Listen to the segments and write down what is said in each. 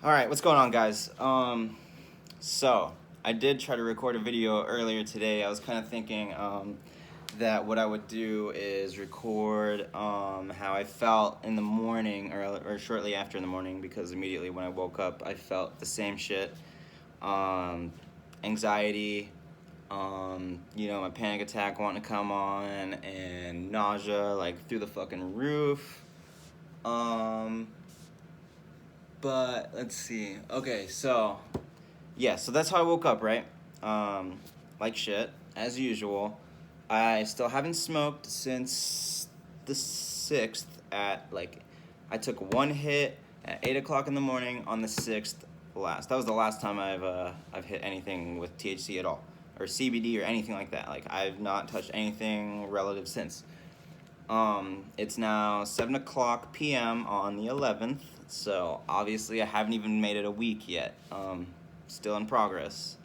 All right, what's going on, guys? So I did try to record a video earlier today. I was kind of thinking that what I would do is record how I felt in the morning or shortly after in the morning, because immediately when I woke up, I felt the same shit. Anxiety, my panic attack wanting to come on, and nausea like through the fucking roof. But let's see. Okay, so so that's how I woke up, right? Like shit, as usual. I still haven't smoked since the 6th I took one hit at 8 o'clock in the morning on the 6th last. That was the last time I've hit anything with THC at all, or CBD or anything like that. Like, I've not touched anything relative since. It's now 7 o'clock p.m. on the 11th, so obviously I haven't even made it a week yet. Still in progress.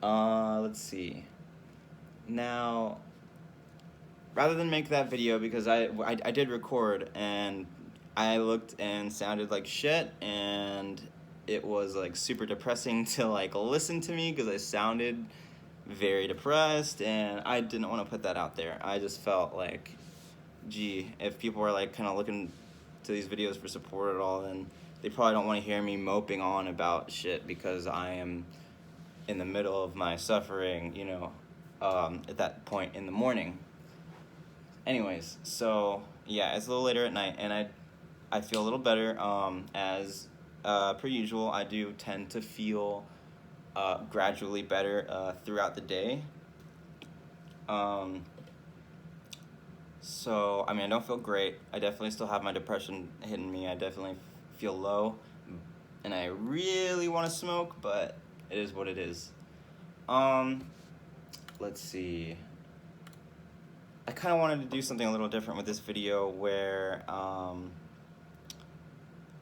Let's see. Now, rather than make that video, because I did record, and I looked and sounded like shit, and it was like super depressing to like listen to me, because I sounded very depressed, and I didn't want to put that out there. I just felt like, gee, if people are like kind of looking to these videos for support at all, then they probably don't want to hear me moping on about shit, because I am in the middle of my suffering, at that point in the morning. Anyways, so yeah, it's a little later at night, and I feel a little better. As per usual, I do tend to feel gradually better throughout the day. So, I mean, I don't feel great. I definitely still have my depression hitting me. I definitely feel low, and I really want to smoke, but it is what it is. Let's see. I kind of wanted to do something a little different with this video, where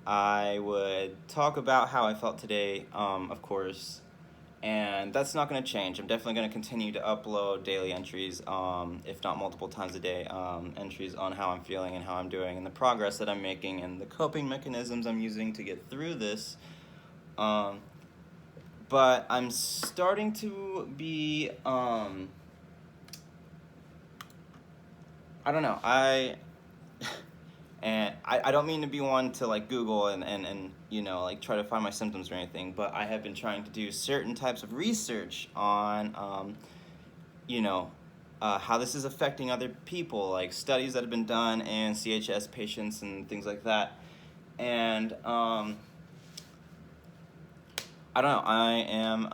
I would talk about how I felt today, of course. And that's not going to change. I'm definitely going to continue to upload daily entries, if not multiple times a day, entries on how I'm feeling and how I'm doing and the progress that I'm making and the coping mechanisms I'm using to get through this. But I'm starting to be, I don't know, and I don't mean to be one to like Google and like try to find my symptoms or anything, but I have been trying to do certain types of research on how this is affecting other people, like studies that have been done in CHS patients and things like that. And I don't know, I am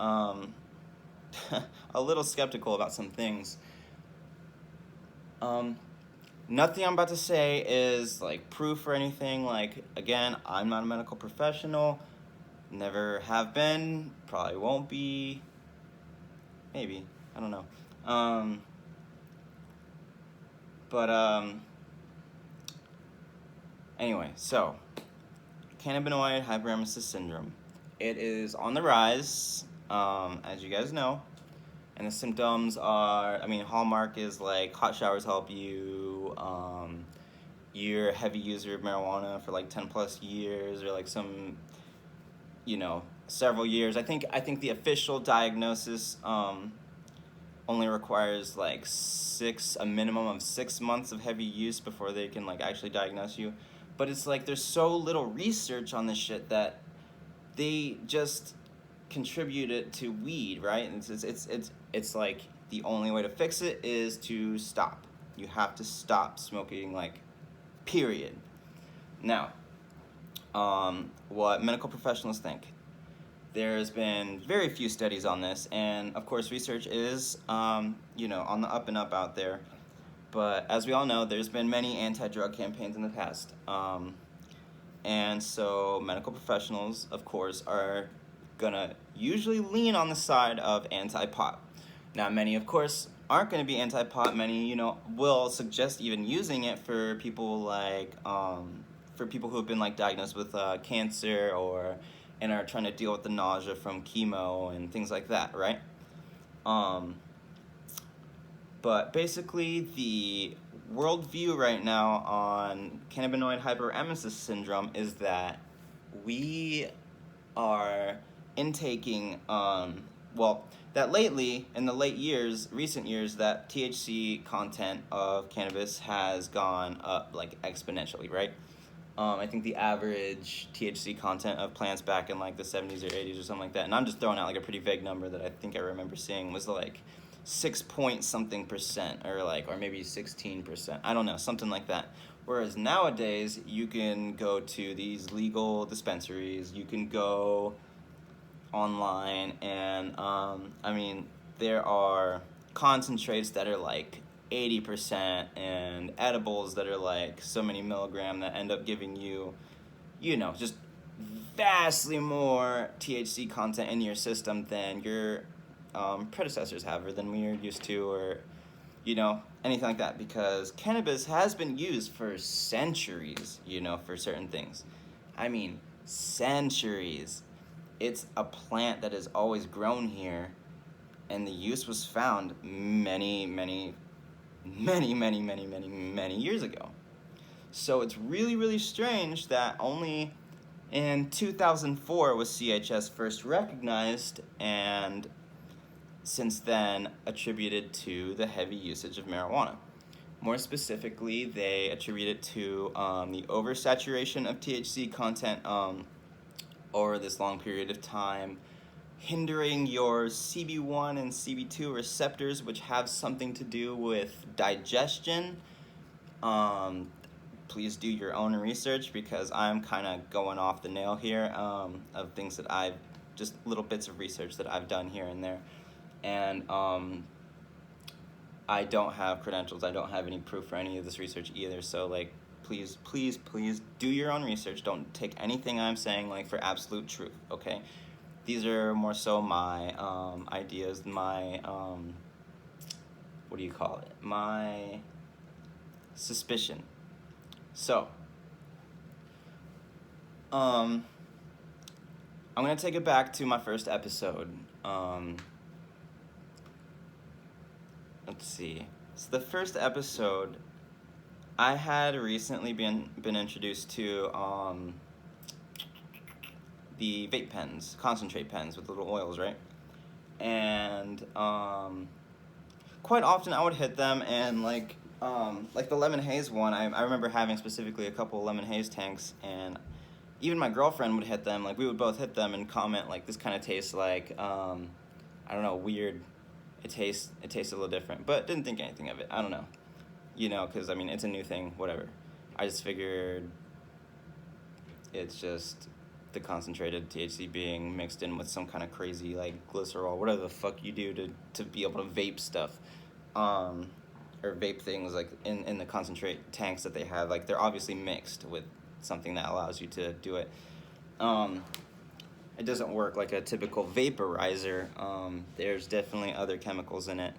a little skeptical about some things. Nothing I'm about to say is like proof or anything. Like, again, I'm not a medical professional, never have been, probably won't be, maybe, I don't know. Anyway, so Cannabinoid Hyperemesis Syndrome. It is on the rise, as you guys know. And the symptoms are, hallmark is like hot showers help you, you're a heavy user of marijuana for like 10 plus years, or like some, several years. I think the official diagnosis only requires like a minimum of 6 months of heavy use before they can like actually diagnose you. But it's like there's so little research on this shit that they just contribute it to weed, right? And it's like the only way to fix it is to stop. You have to stop smoking, like, period. Now, what medical professionals think. There's been very few studies on this, and of course research is, on the up and up out there. But as we all know, there's been many anti-drug campaigns in the past. And so medical professionals, of course, are gonna usually lean on the side of anti-pot. Now, many, of course, aren't gonna be anti-pot. Many, will suggest even using it for people like, for people who have been like diagnosed with cancer and are trying to deal with the nausea from chemo and things like that, right? But basically, the worldview right now on cannabinoid hyperemesis syndrome is that we are intaking, that lately, in the recent years, that THC content of cannabis has gone up like exponentially, right? I think the average THC content of plants back in like the 70s or 80s or something like that, and I'm just throwing out like a pretty vague number that I think I remember seeing, was like 6 point something percent, or maybe 16%. I don't know, something like that. Whereas nowadays, you can go to these legal dispensaries, you can go online, and there are concentrates that are like 80% and edibles that are like so many milligram that end up giving you, just vastly more THC content in your system than your predecessors have, or than we are used to, or anything like that, because cannabis has been used for centuries, for certain things. I mean, centuries. It's a plant that has always grown here, and the use was found many, many, many, many, many, many, many years ago. So it's really, really strange that only in 2004 was CHS first recognized, and since then attributed to the heavy usage of marijuana. More specifically, they attribute it to the oversaturation of THC content over this long period of time, hindering your CB1 and CB2 receptors, which have something to do with digestion. Please do your own research, because I'm kind of going off the nail here of things that just little bits of research that I've done here and there. And I don't have credentials. I don't have any proof for any of this research either. So, please, please, please do your own research. Don't take anything I'm saying for absolute truth, okay? These are more so my ideas, my, my suspicion. So, I'm going to take it back to my first episode. Let's see. So the first episode, I had recently been introduced to the vape pens, concentrate pens with little oils, right? And quite often I would hit them, and like the lemon haze one, I remember having specifically a couple of lemon haze tanks, and even my girlfriend would hit them. We would both hit them and comment this kind of tastes like I don't know, weird. It tastes a little different, but didn't think anything of it. I don't know, because it's a new thing, whatever. I just figured it's just the concentrated THC being mixed in with some kind of crazy glycerol, whatever the fuck you do to be able to vape stuff, or vape things in the concentrate tanks that they have. They're obviously mixed with something that allows you to do it. It doesn't work like a typical vaporizer. There's definitely other chemicals in it.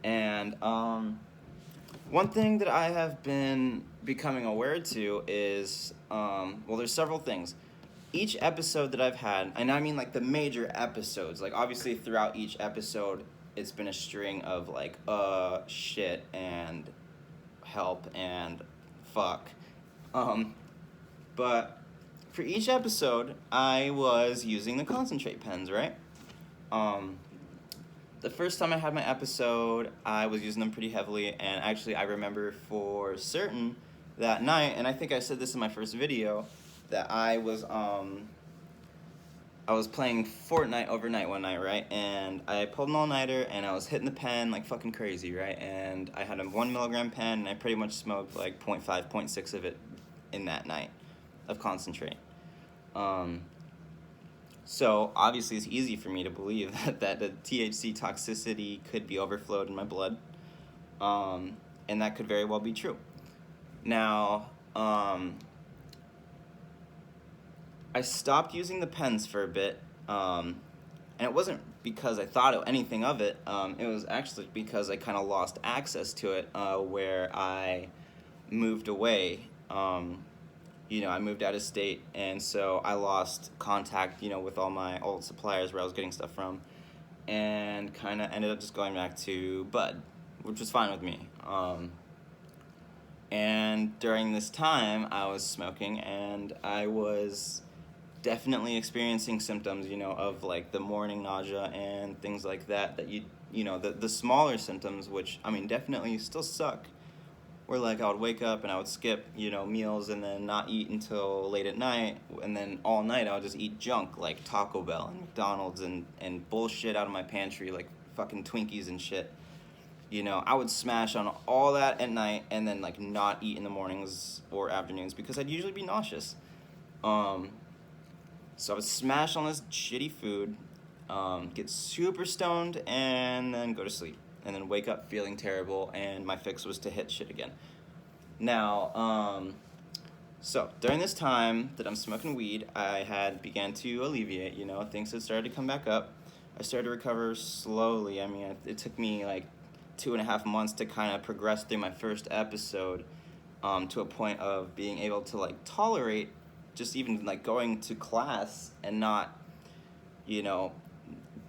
And one thing that I have been becoming aware to is, there's several things. Each episode that I've had, and I mean the major episodes, obviously throughout each episode, it's been a string of shit and help and fuck. But for each episode, I was using the concentrate pens, right? The first time I had my episode, I was using them pretty heavily, and actually I remember for certain that night, and I think I said this in my first video, that I was playing Fortnite overnight one night, right? And I pulled an all-nighter, and I was hitting the pen like fucking crazy, right? And I had a 1 milligram pen, and I pretty much smoked 0.5, 0.6 of it in that night of concentrate. So obviously it's easy for me to believe that the THC toxicity could be overflowed in my blood, and that could very well be true. Now, I stopped using the pens for a bit, and it wasn't because I thought anything of it. It was actually because I kind of lost access to it, where I moved away. I moved out of state, and so I lost contact, with all my old suppliers where I was getting stuff from, and kind of ended up just going back to bud, which was fine with me. And during this time, I was smoking, and I was definitely experiencing symptoms, of like the morning nausea and things like that, the smaller symptoms, which, I mean, definitely still suck. Where like I would wake up and I would skip, meals and then not eat until late at night, and then all night I would just eat junk like Taco Bell and McDonald's and bullshit out of my pantry, like fucking Twinkies and shit. I would smash on all that at night and then like not eat in the mornings or afternoons because I'd usually be nauseous. So I would smash on this shitty food, get super stoned, and then go to sleep. And then wake up feeling terrible, and my fix was to hit shit again. Now, so during this time that I'm smoking weed, I had began to alleviate, things had started to come back up. I started to recover slowly. I mean, it took me like 2.5 months to kind of progress through my first episode, to a point of being able to like tolerate just even like going to class and not,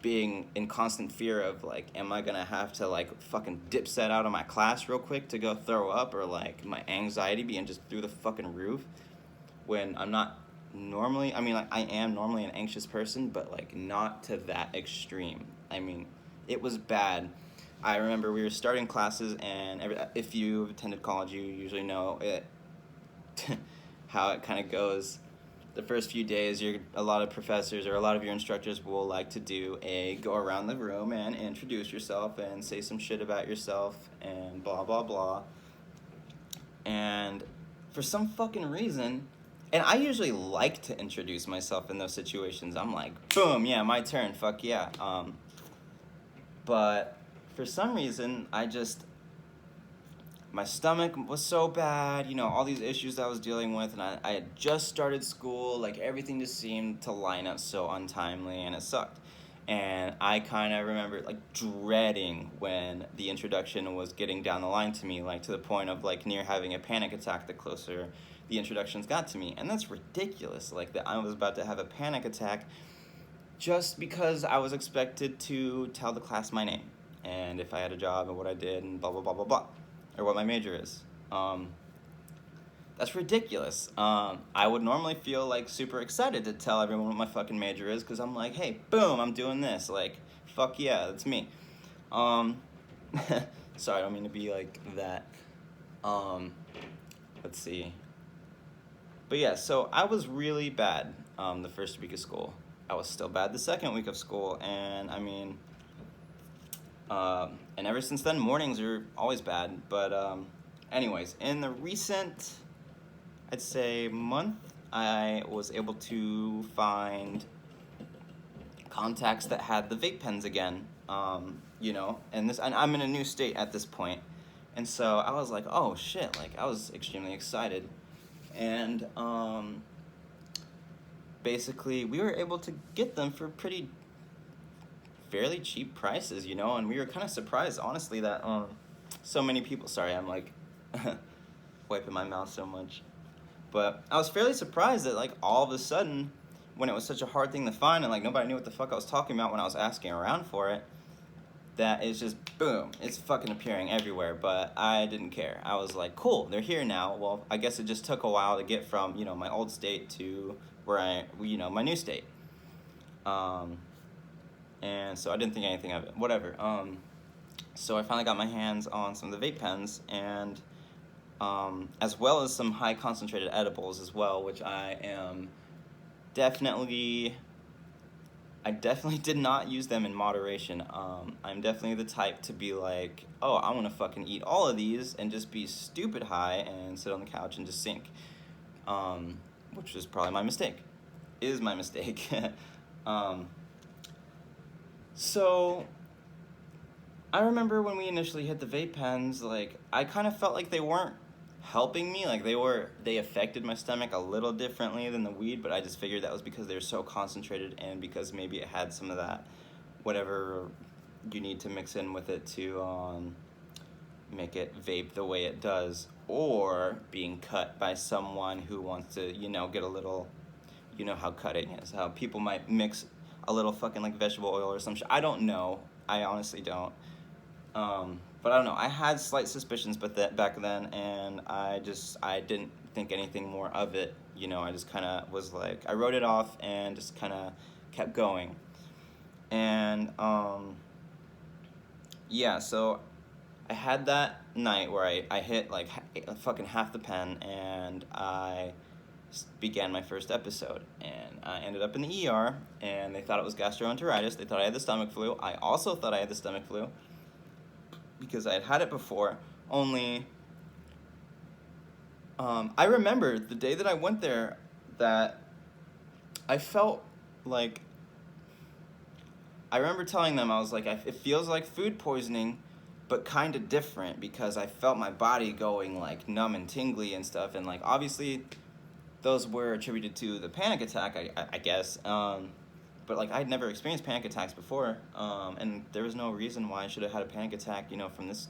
being in constant fear of like, am I gonna have to like fucking dip set out of my class real quick to go throw up, or like my anxiety being just through the fucking roof when I'm not normally. I mean, like, I am normally an anxious person, but like not to that extreme. I mean, it was bad. I remember we were starting classes, and if you've attended college, you usually know it how it kind of goes. The first few days, a lot of professors or a lot of your instructors will like to do a go around the room and introduce yourself and say some shit about yourself and blah, blah, blah. And for some fucking reason, and I usually like to introduce myself in those situations. I'm like, boom, yeah, my turn, fuck yeah. But for some reason, my stomach was so bad, all these issues I was dealing with, and I had just started school, like everything just seemed to line up so untimely, and it sucked. And I kind of remember like dreading when the introduction was getting down the line to me, like to the point of like near having a panic attack the closer the introductions got to me. And that's ridiculous, like that I was about to have a panic attack just because I was expected to tell the class my name and if I had a job and what I did and blah, blah, blah, blah, blah. Or what my major is. That's ridiculous. I would normally feel like super excited to tell everyone what my fucking major is, because I'm like, hey, boom, I'm doing this. Like, fuck yeah, that's me. Sorry, I don't mean to be like that. Let's see. But yeah, so I was really bad the first week of school. I was still bad the second week of school, and I mean, and ever since then, mornings are always bad. But anyways, in the recent, I'd say, month, I was able to find contacts that had the vape pens again. And I'm in a new state at this point. And so I was like, oh shit, like I was extremely excited. And basically we were able to get them for fairly cheap prices, and we were kind of surprised, honestly, that so many people. Sorry, I'm like wiping my mouth so much, but I was fairly surprised that like all of a sudden, when it was such a hard thing to find and like nobody knew what the fuck I was talking about when I was asking around for it, that it's just boom, it's fucking appearing everywhere. But I didn't care. I was like, cool, they're here now. Well, I guess it just took a while to get from my old state to where my new state. And so I didn't think anything of it. Whatever. So I finally got my hands on some of the vape pens, and as well as some high concentrated edibles as well, which I definitely did not use them in moderation. I'm definitely the type to be like, oh, I want to fucking eat all of these and just be stupid high and sit on the couch and just sink, which is probably my mistake. Is my mistake. So I remember when we initially hit the vape pens, like I kind of felt like they weren't helping me. Like they affected my stomach a little differently than the weed, but I just figured that was because they were so concentrated and because maybe it had some of that whatever you need to mix in with it to make it vape the way it does, or being cut by someone who wants to, get a little, how cutting is, how people might mix a little fucking like vegetable oil or some shit. I don't know. I honestly don't. But I don't know. I had slight suspicions, but back then, and I didn't think anything more of it. I just kind of was like, I wrote it off and just kind of kept going. And yeah, so I had that night where I hit like fucking half the pen, and I began my first episode, and I ended up in the ER, and they thought it was gastroenteritis. They thought I had the stomach flu. I also thought I had the stomach flu because I had had it before, only I remember the day that I went there that I felt like, I remember telling them, I was like, it feels like food poisoning, but kind of different, because I felt my body going like numb and tingly and stuff, and like obviously those were attributed to the panic attack, I guess. But like I'd never experienced panic attacks before, and there was no reason why I should have had a panic attack, from this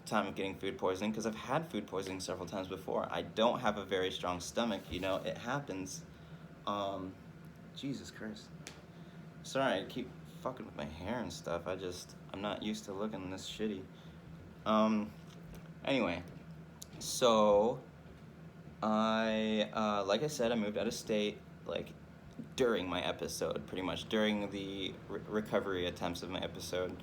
time of getting food poisoning, because I've had food poisoning several times before. I don't have a very strong stomach, it happens. Jesus Christ. Sorry, I keep fucking with my hair and stuff. I'm not used to looking this shitty. Anyway, so like I said, I moved out of state, like, during my episode, pretty much, during the recovery attempts of my episode.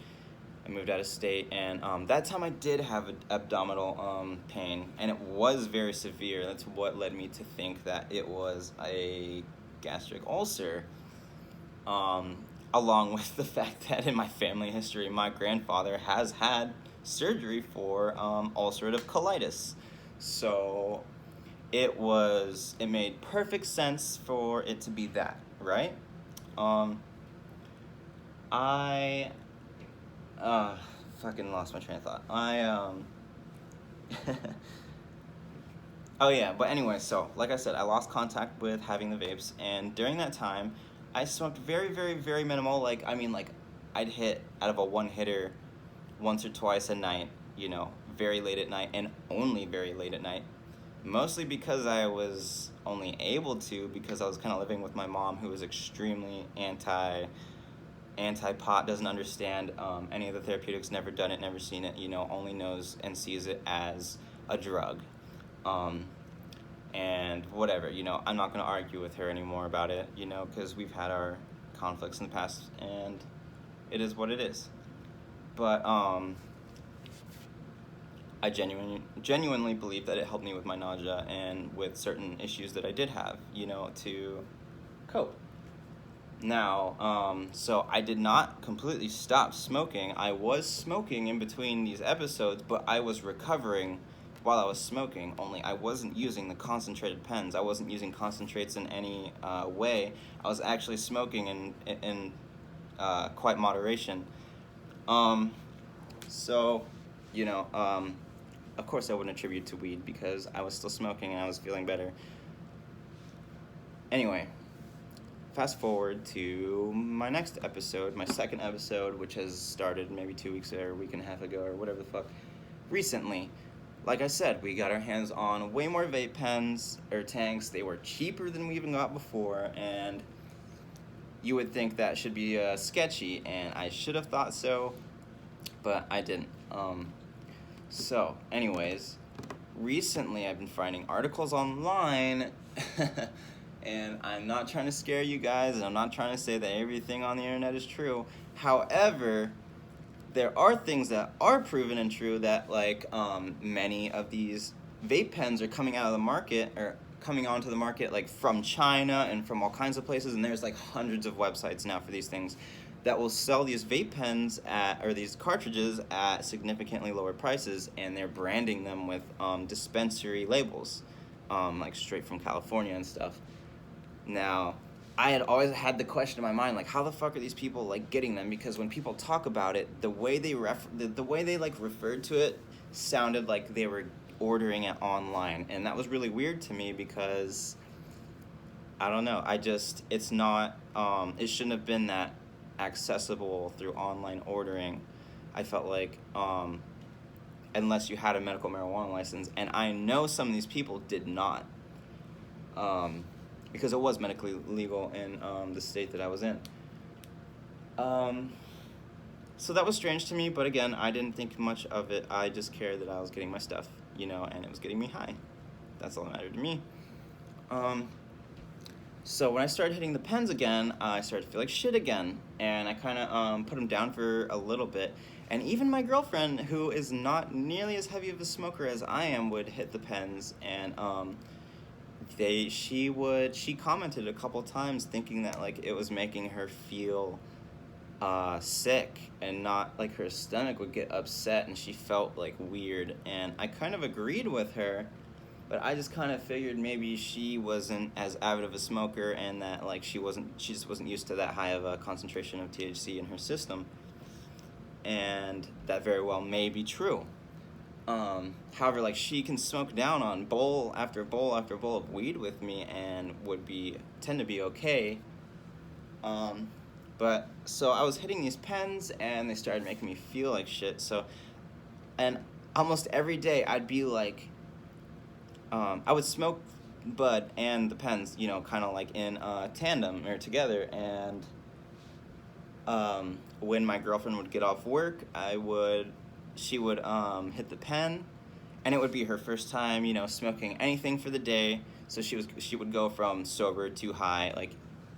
I moved out of state, and that time I did have abdominal pain, and it was very severe. That's what led me to think that it was a gastric ulcer, along with the fact that in my family history, my grandfather has had surgery for ulcerative colitis. So it made perfect sense for it to be that, right? I fucking lost my train of thought. Oh yeah, but anyway, so like I said, I lost contact with having the vapes, and during that time, I smoked very, very, very minimal. Like, I'd hit out of a one hitter once or twice a night, very late at night, and only very late at night. Mostly because I was only able to, because I was kind of living with my mom, who was extremely anti-pot, doesn't understand any of the therapeutics, never done it, never seen it, only knows and sees it as a drug. And whatever, I'm not going to argue with her anymore about it, because we've had our conflicts in the past, and it is what it is. But I genuinely believe that it helped me with my nausea and with certain issues that I did have, to cope. Now, so I did not completely stop smoking. I was smoking in between these episodes, but I was recovering while I was smoking, only I wasn't using the concentrated pens. I wasn't using concentrates in any way. I was actually smoking in quite moderation. So, of course I wouldn't attribute to weed, because I was still smoking and I was feeling better. Anyway, fast forward to my next episode, my second episode, which has started maybe 2 weeks or a week and a half ago, or whatever the fuck, recently. Like I said, we got our hands on way more vape pens or tanks. They were cheaper than we even got before, and you would think that should be sketchy, and I should have thought so, but I didn't. So, anyways, recently I've been finding articles online, and I'm not trying to scare you guys, and I'm not trying to say that everything on the internet is true. However, there are things that are proven and true, that like many of these vape pens are coming out of the market, or coming onto the market, like from China and from all kinds of places, and there's like hundreds of websites now for these things that will sell these vape pens or these cartridges at significantly lower prices, and they're branding them with dispensary labels, like straight from California and stuff. Now, I had always had the question in my mind, like, how the fuck are these people like getting them? Because when people talk about it, the way they like referred to it sounded like they were ordering it online, and that was really weird to me, because I don't know, it's not it shouldn't have been that accessible through online ordering. I felt like unless you had a medical marijuana license, and I know some of these people did not, because it was medically legal in the state that I was in. So that was strange to me, but again, I didn't think much of it. I just cared that I was getting my stuff, and it was getting me high. That's all that mattered to me. So when I started hitting the pens again, I started to feel like shit again, and I kind of put them down for a little bit. And even my girlfriend, who is not nearly as heavy of a smoker as I am, would hit the pens, and she commented a couple times thinking that like it was making her feel sick, and not like her stomach would get upset and she felt like weird. And I kind of agreed with her, but I just kind of figured maybe she wasn't as avid of a smoker, and that like she just wasn't used to that high of a concentration of THC in her system, and that very well may be true. However, like she can smoke down on bowl after bowl after bowl of weed with me and tend to be okay. But so I was hitting these pens and they started making me feel like shit. So, and almost every day I'd be like, I would smoke bud and the pens, kind of like in tandem or together. And when my girlfriend would get off work, she would hit the pen, and it would be her first time, smoking anything for the day. So she would go from sober to high, like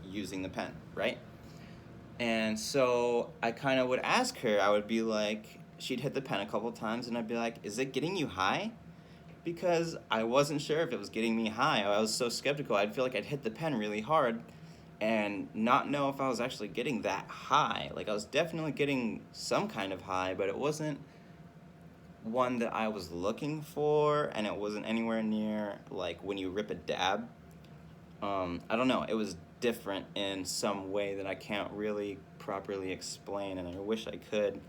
using the pen, right? And so I kind of would ask her. I would be like, she'd hit the pen a couple times, and I'd be like, "Is it getting you high?" Because I wasn't sure if it was getting me high. I was so skeptical. I'd feel like I'd hit the pen really hard and not know if I was actually getting that high. Like I was definitely getting some kind of high, but it wasn't one that I was looking for, and it wasn't anywhere near like when you rip a dab. I don't know. It was different in some way that I can't really properly explain, and I wish I could.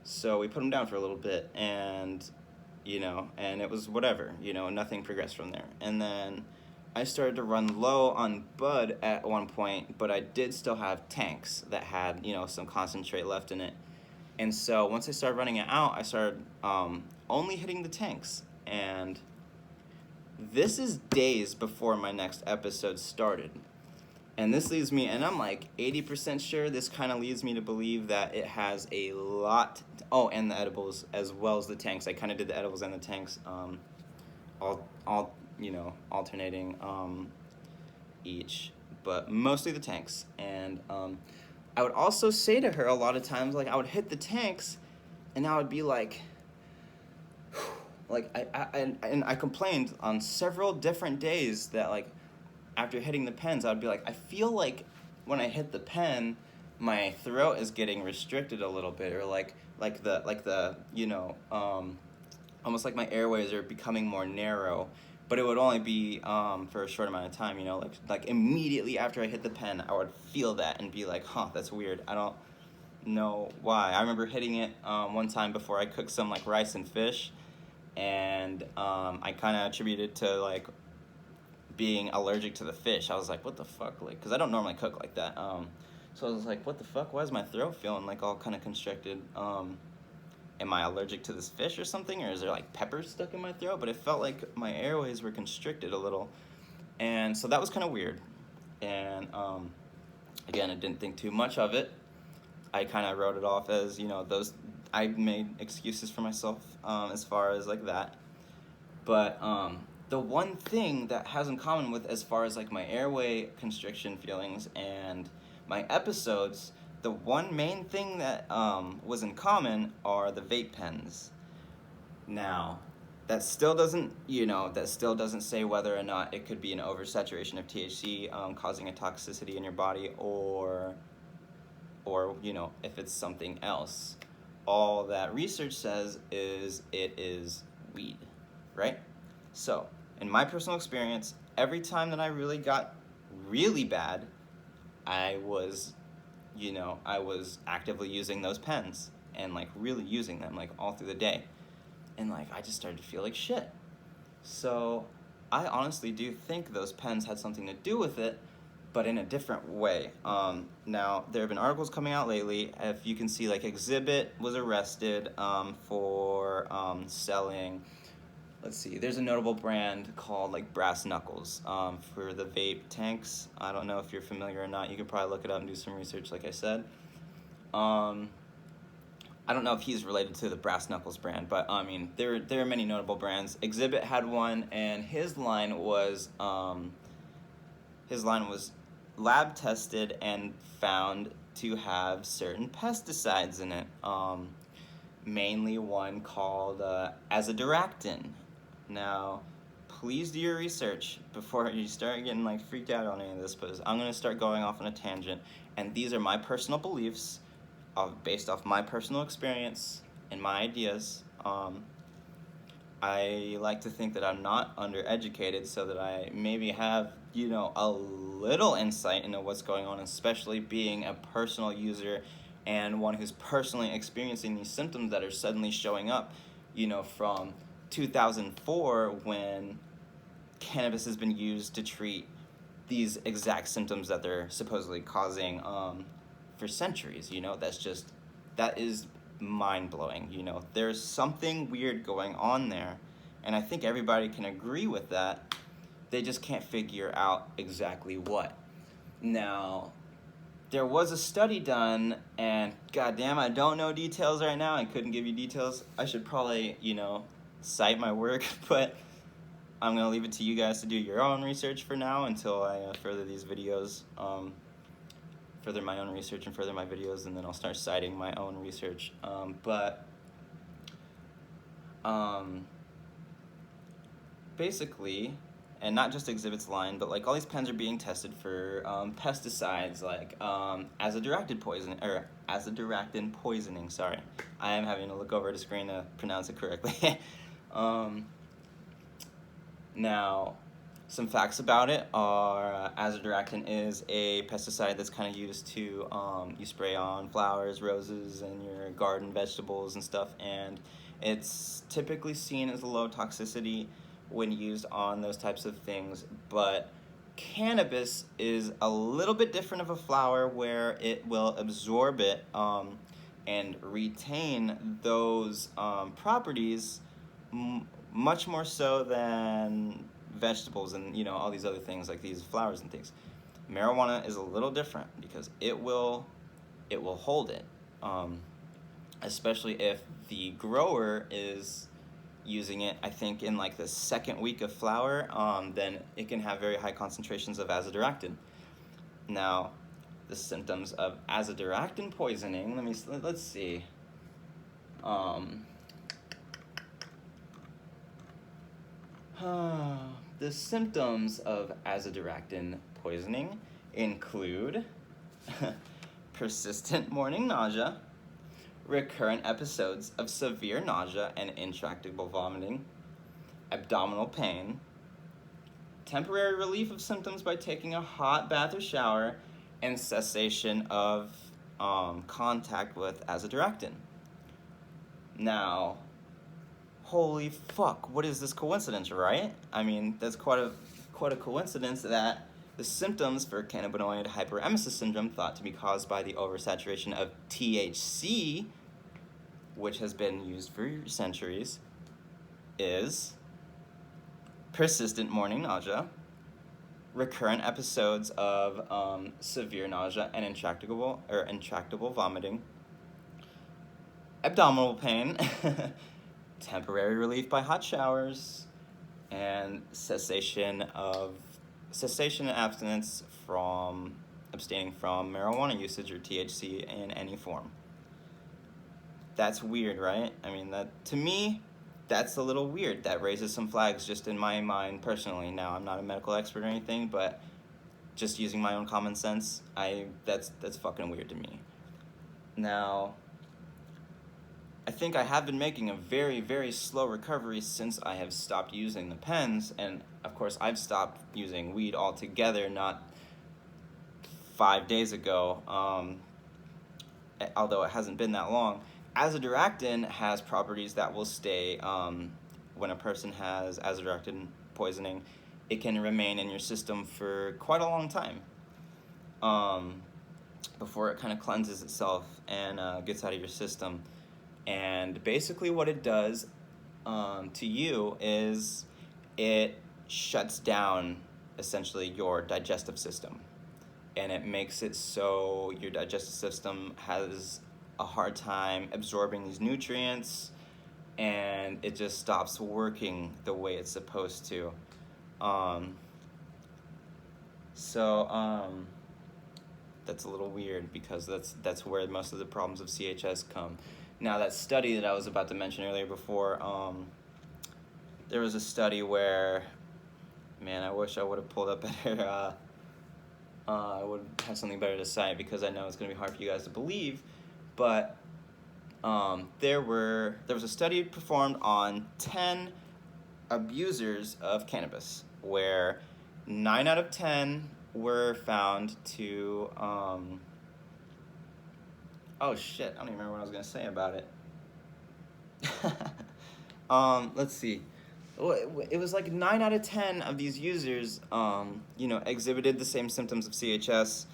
So we put them down for a little bit, and and it was whatever. Nothing progressed from there. And then I started to run low on bud at one point, but I did still have tanks that had some concentrate left in it. And so once I started running it out, I started only hitting the tanks. And this is days before my next episode started. And this leads me, and I'm like 80% sure, this kind of leads me to believe that it has a lot. Oh, and the edibles as well as the tanks. I kind of did the edibles and the tanks, alternating each, but mostly the tanks. And I would also say to her a lot of times, like I would hit the tanks, and I would be like, I complained on several different days that like after hitting the pens, I'd be like, I feel like when I hit the pen, my throat is getting restricted a little bit, or like the almost like my airways are becoming more narrow. But it would only be for a short amount of time, like immediately after I hit the pen, I would feel that and be like, huh, that's weird. I don't know why. I remember hitting it one time before I cooked some like rice and fish, and I kind of attributed it to like being allergic to the fish. I was like, what the fuck, like, because I don't normally cook like that. So I was like, what the fuck? Why is my throat feeling like all kind of constricted? Am I allergic to this fish or something, or is there like pepper stuck in my throat? But it felt like my airways were constricted a little, and so that was kind of weird. And again, I didn't think too much of it. I kind of wrote it off as those. I made excuses for myself as far as like that. But the one thing that has in common with as far as like my airway constriction feelings and my episodes, the one main thing that was in common are the vape pens. Now, that still doesn't say whether or not it could be an oversaturation of THC causing a toxicity in your body, or if it's something else. All that research says is it is weed, right? So, in my personal experience, every time that I really got really bad, I was actively using those pens and like really using them like all through the day. And like I just started to feel like shit. So I honestly do think those pens had something to do with it, but in a different way. Now, there have been articles coming out lately. If you can see, like Exhibit was arrested for selling. Let's see, there's a notable brand called like Brass Knuckles for the vape tanks. I don't know if you're familiar or not. You could probably look it up and do some research, like I said. I don't know if he's related to the Brass Knuckles brand, but I mean, there are many notable brands. Exhibit had one, and his line was lab tested and found to have certain pesticides in it. Mainly one called Azadirachtin. Now, please do your research before you start getting like freaked out on any of this, because I'm gonna start going off on a tangent, and these are my personal beliefs, based off my personal experience and my ideas. I like to think that I'm not undereducated, so that I maybe have, a little insight into what's going on, especially being a personal user and one who's personally experiencing these symptoms that are suddenly showing up, from 2004, when cannabis has been used to treat these exact symptoms that they're supposedly causing for centuries. That is mind-blowing. There's something weird going on there, and I think everybody can agree with that. They just can't figure out exactly what. Now, there was a study done, and goddamn, I don't know details right now. I couldn't give you details. I should probably, cite my work, but I'm going to leave it to you guys to do your own research for now until I further these videos, further my own research and further my videos, and then I'll start citing my own research. Basically, and not just Exhibit's line, but like all these pens are being tested for pesticides like Azadirachtin poisoning. Sorry, I am having to look over the screen to pronounce it correctly. Now, some facts about it are Azadirachtin is a pesticide that's kind of used to, you spray on flowers, roses, and your garden vegetables and stuff, and it's typically seen as a low toxicity when used on those types of things, but cannabis is a little bit different of a flower, where it will absorb it and retain those properties much more so than vegetables and all these other things like these flowers and things. Marijuana is a little different because it will hold it, especially if the grower is using it, I think, in like the second week of flower. Then it can have very high concentrations of Azadirachtin. Now, the symptoms of Azadirachtin poisoning, let's see. The symptoms of Azadirachtin poisoning include persistent morning nausea, recurrent episodes of severe nausea and intractable vomiting, abdominal pain, temporary relief of symptoms by taking a hot bath or shower, and cessation of contact with Azadirachtin. Now, holy fuck, what is this coincidence, right? I mean, that's quite a coincidence that the symptoms for Cannabinoid Hyperemesis Syndrome, thought to be caused by the oversaturation of THC, which has been used for centuries, is persistent morning nausea, recurrent episodes of severe nausea and intractable vomiting, abdominal pain, temporary relief by hot showers, and cessation and abstinence from abstaining from marijuana usage or THC in any form. That's weird, right? I mean, to me, that's a little weird. That raises some flags just in my mind personally. Now, I'm not a medical expert or anything, but just using my own common sense, that's fucking weird to me. Now, I think I have been making a very, very slow recovery since I have stopped using the pens, and of course I've stopped using weed altogether not 5 days ago, although it hasn't been that long. Azadirachtin has properties that will stay, when a person has Azadirachtin poisoning, it can remain in your system for quite a long time, before it kind of cleanses itself and gets out of your system. And basically what it does to you is it shuts down essentially your digestive system, and it makes it so your digestive system has a hard time absorbing these nutrients, and it just stops working the way it's supposed to. That's a little weird, because that's where most of the problems of CHS come. Now, that study that I was about to mention earlier before, there was a study where, man, I wish I would have pulled up better. I would have something better to cite, because I know it's going to be hard for you guys to believe. But there was a study performed on 10 abusers of cannabis, where 9 out of 10 were found to oh shit, I don't even remember what I was gonna say about it. Let's see. It was like 9 out of 10 of these users, exhibited the same symptoms of CHS,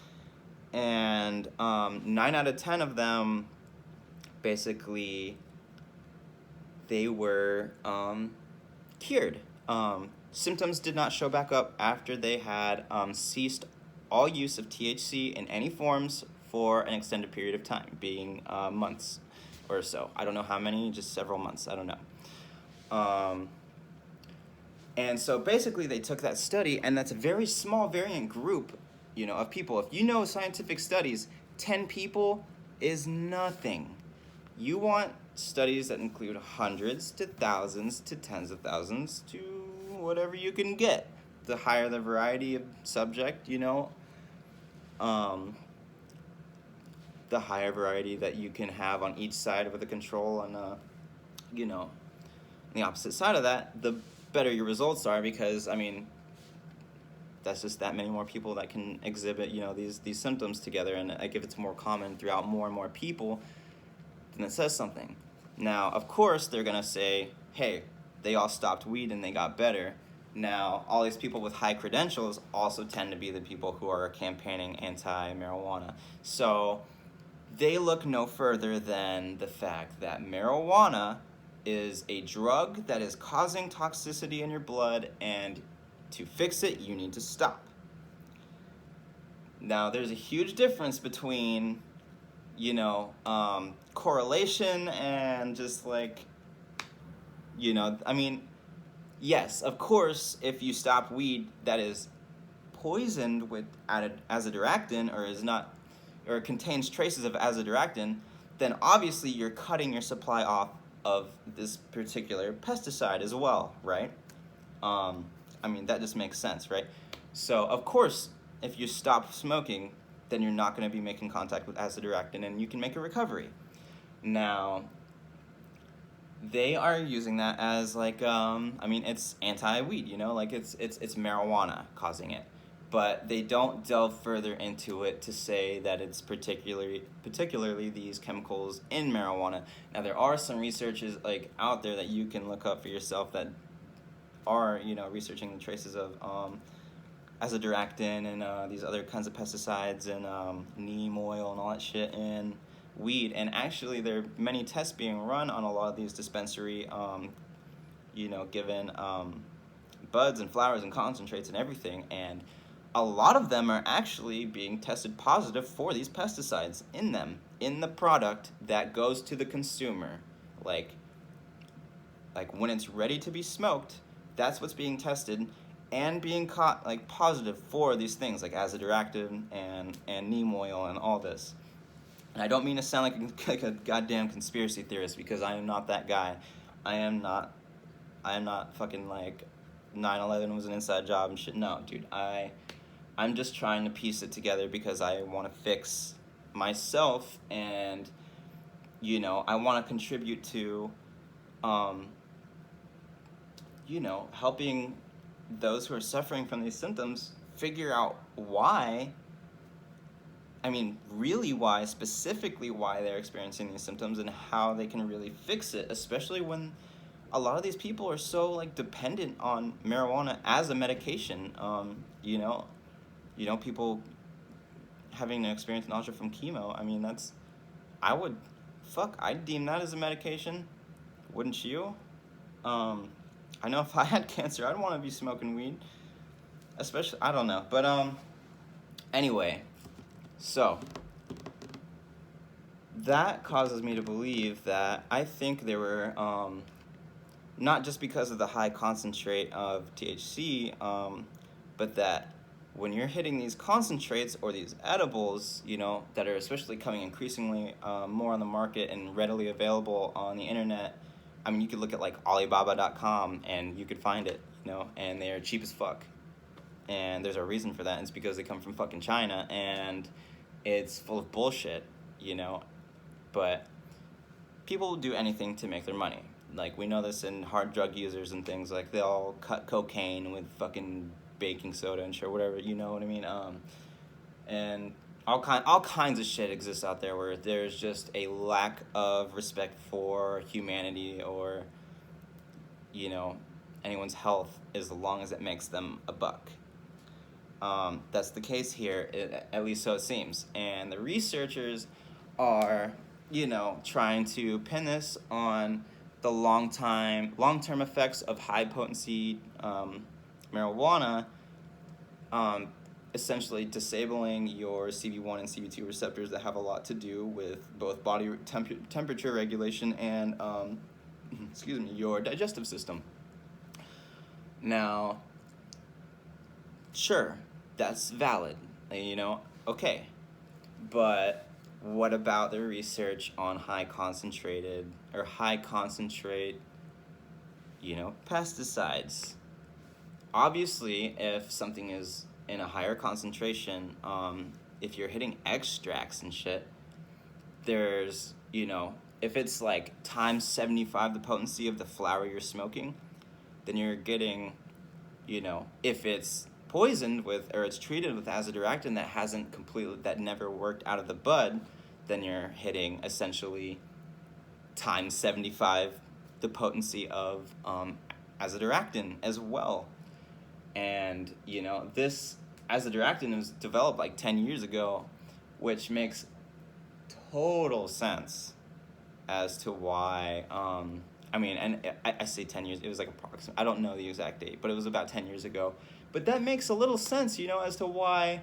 and 9 out of 10 of them, basically, they were cured. Symptoms did not show back up after they had ceased all use of THC in any forms for an extended period of time, being months or so. I don't know how many, just several months, I don't know. And so basically they took that study, and that's a very small variant group, of people. If you know scientific studies, 10 people is nothing. You want studies that include hundreds to thousands to tens of thousands to whatever you can get. The higher the variety of subject, the higher variety that you can have on each side of the control, and the opposite side of that, the better your results are, because that's just that many more people that can exhibit these symptoms together, and if it's more common throughout more and more people, then it says something. Now, of course, they're gonna say, hey, they all stopped weed and they got better. Now, all these people with high credentials also tend to be the people who are campaigning anti-marijuana. So they look no further than the fact that marijuana is a drug that is causing toxicity in your blood, and to fix it, you need to stop. Now, there's a huge difference between, correlation and just yes, of course, if you stop weed that is poisoned with Azadirachtin, or contains traces of Azadirachtin, then obviously you're cutting your supply off of this particular pesticide as well, right? That just makes sense, right? So, of course, if you stop smoking, then you're not going to be making contact with Azadirachtin, and you can make a recovery. Now, they are using that as it's anti-weed, it's marijuana causing it. But they don't delve further into it to say that it's particularly these chemicals in marijuana. Now, there are some researchers out there that you can look up for yourself that are researching the traces of Azadirachtin and these other kinds of pesticides, and neem oil and all that shit in weed. And actually, there are many tests being run on a lot of these dispensary, given buds and flowers and concentrates and everything, and a lot of them are actually being tested positive for these pesticides in them, in the product that goes to the consumer. Like when it's ready to be smoked, that's what's being tested, and being caught positive for these things like Azadirachtin and neem oil and all this. And I don't mean to sound like a goddamn conspiracy theorist, because I am not that guy. I am not fucking 9/11 was an inside job and shit. No, dude, I'm just trying to piece it together because I want to fix myself, and I want to contribute to helping those who are suffering from these symptoms figure out why, really why, specifically why they're experiencing these symptoms, and how they can really fix it, especially when a lot of these people are so dependent on marijuana as a medication. People having an experience nausea from chemo. I'd deem that as a medication. Wouldn't you? I know if I had cancer, I'd want to be smoking weed. Especially, I don't know. But, anyway. So, that causes me to believe that I think there were, not just because of the high concentrate of THC, but that when you're hitting these concentrates or these edibles, that are especially coming increasingly more on the market and readily available on the internet. I mean, you could look at like Alibaba.com and you could find it, and they're cheap as fuck. And there's a reason for that. And it's because they come from fucking China and it's full of bullshit, But people do anything to make their money. Like, we know this in hard drug users and things. Like, they'll cut cocaine with fucking baking soda and shit, whatever, you know what I mean? And all kinds of shit exists out there where there's just a lack of respect for humanity or, anyone's health, as long as it makes them a buck. That's the case here, at least so it seems. And the researchers are, trying to pin this on the long-term effects of high-potency marijuana, essentially disabling your CB1 and CB2 receptors that have a lot to do with both body temperature regulation and, your digestive system. Now, sure, that's valid, okay. But what about the research on high concentrate, pesticides? Obviously, if something is in a higher concentration, if you're hitting extracts and shit, there's, if it's like times 75 the potency of the flower you're smoking, then you're getting, if it's poisoned with, or it's treated with Azadirachtin that never worked out of the bud, then you're hitting essentially times 75 the potency of Azadirachtin as well. And, this Azadirachtin was developed like 10 years ago, which makes total sense as to why, I say 10 years, it was like approximate, I don't know the exact date, but it was about 10 years ago. But that makes a little sense, as to why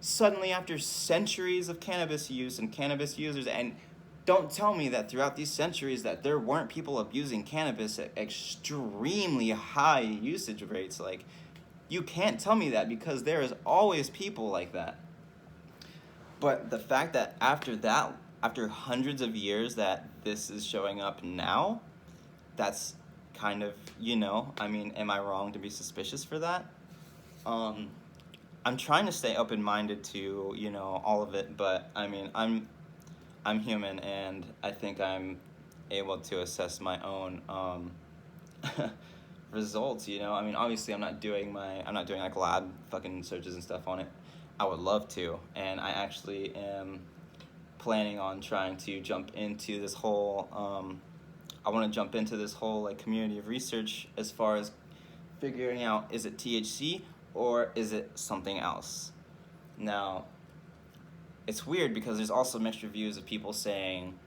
suddenly after centuries of cannabis use and cannabis users, and don't tell me that throughout these centuries that there weren't people abusing cannabis at extremely high usage rates. Like, you can't tell me that, because there is always people like that. But the fact that after hundreds of years that this is showing up now, that's kind of, am I wrong to be suspicious for that? I'm trying to stay open-minded to, all of it, but I'm human, and I think I'm able to assess my own results. Obviously I'm not doing like lab fucking searches and stuff on it. I would love to, and I actually am planning on trying to jump into this whole like community of research as far as figuring out, is it THC or is it something else? Now, it's weird because there's also mixed reviews of people saying,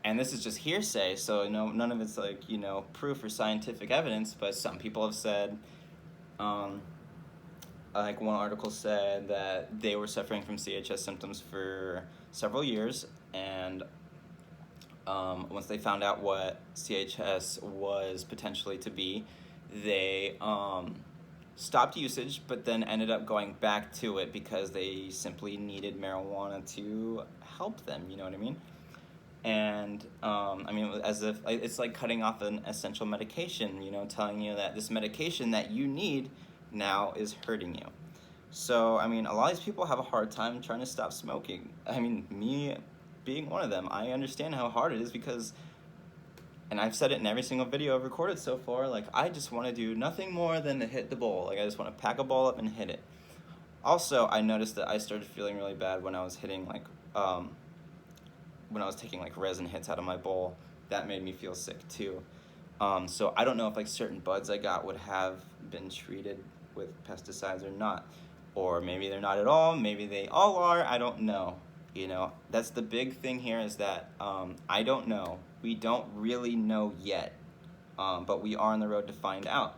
and this is just hearsay, so none of it's like, proof or scientific evidence, but some people have said, like one article said that they were suffering from CHS symptoms for several years, and once they found out what CHS was potentially to be, they stopped usage, but then ended up going back to it because they simply needed marijuana to help them, you know what I mean? And as if it's like cutting off an essential medication, telling you that this medication that you need now is hurting you. So, a lot of these people have a hard time trying to stop smoking. Me being one of them, I understand how hard it is because, and I've said it in every single video I've recorded so far, like, I just want to do nothing more than to hit the bowl. Like, I just want to pack a ball up and hit it. Also, I noticed that I started feeling really bad when I was hitting, like, when I was taking, like, resin hits out of my bowl. That made me feel sick, too. So I don't know if, like, certain buds I got would have been treated with pesticides or not. Or maybe they're not at all. Maybe they all are. I don't know. That's the big thing here, is that I don't know. We don't really know yet, but we are on the road to find out.